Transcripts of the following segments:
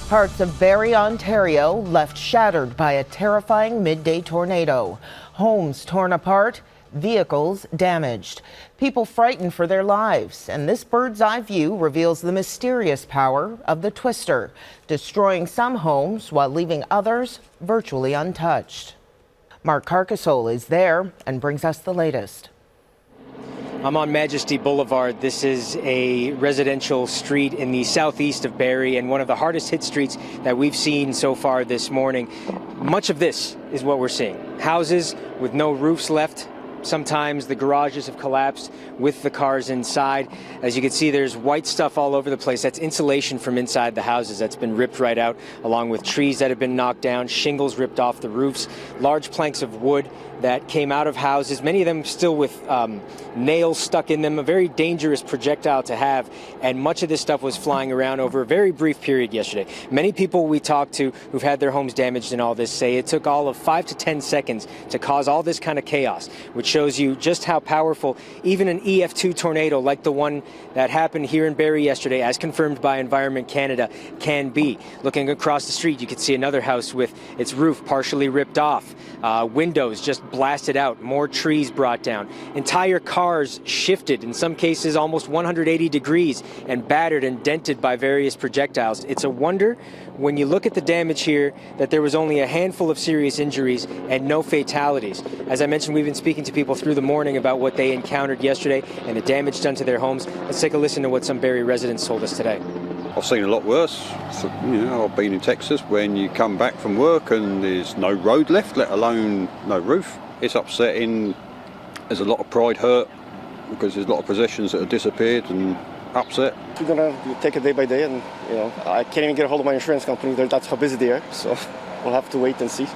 Parts of Barrie, Ontario left shattered by a terrifying midday tornado. Homes torn apart, vehicles damaged. People frightened for their lives. And this bird's eye view reveals the mysterious power of the twister, destroying some homes while leaving others virtually untouched. Mark Carcassole is there and brings us the latest. I'm on Majesty Boulevard. This is a residential street in the southeast of Barrie and one of the hardest hit streets that we've seen so far this morning. Much of this is what we're seeing. Houses with no roofs left. Sometimes the garages have collapsed with the cars inside. As you can see, there's white stuff all over the place. That's insulation from inside the houses that's been ripped right out, along with trees that have been knocked down, shingles ripped off the roofs, large planks of wood that came out of houses, many of them still with nails stuck in them, a very dangerous projectile to have, and much of this stuff was flying around over a very brief period yesterday. Many people we talked to who've had their homes damaged in all this say it took all of 5 to 10 seconds to cause all this kind of chaos, which shows you just how powerful even an EF2 tornado like the one that happened here in Barrie yesterday, as confirmed by Environment Canada, can be. Looking across the street, you can see another house with its roof partially ripped off, windows just blasted out, more trees brought down, entire cars shifted, in some cases almost 180 degrees, and battered and dented by various projectiles. It's a wonder, when you look at the damage here, that there was only a handful of serious injuries and no fatalities. As I mentioned, we've been speaking to people through the morning about what they encountered yesterday and the damage done to their homes. Let's take a listen to what some Barrie residents told us today. I've seen a lot worse. So, I've been in Texas when you come back from work and there's no road left, let alone no roof. It's upsetting. There's a lot of pride hurt because there's a lot of possessions that have disappeared and upset. We're gonna take it day by day, and I can't even get a hold of my insurance company. That's how busy they are. So we'll have to wait and see.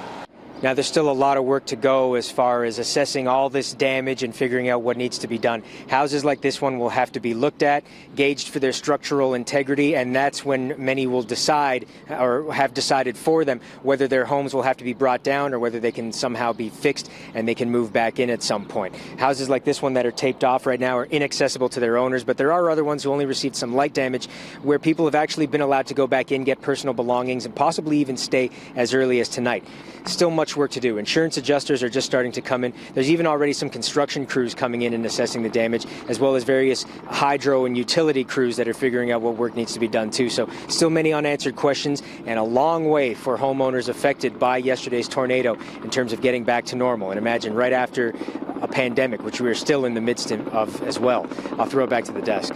Now, there's still a lot of work to go as far as assessing all this damage and figuring out what needs to be done. Houses like this one will have to be looked at, gauged for their structural integrity, and that's when many will decide, or have decided for them, whether their homes will have to be brought down or whether they can somehow be fixed and they can move back in at some point. Houses like this one that are taped off right now are inaccessible to their owners, but there are other ones who only received some light damage where people have actually been allowed to go back in, get personal belongings, and possibly even stay as early as tonight. Still much work to do. Insurance adjusters are just starting to come in. There's even already some construction crews coming in and assessing the damage, as well as various hydro and utility crews that are figuring out what work needs to be done too. So still many unanswered questions and a long way for homeowners affected by yesterday's tornado in terms of getting back to normal. And imagine right after a pandemic, which we are still in the midst of as well. I'll throw it back to the desk.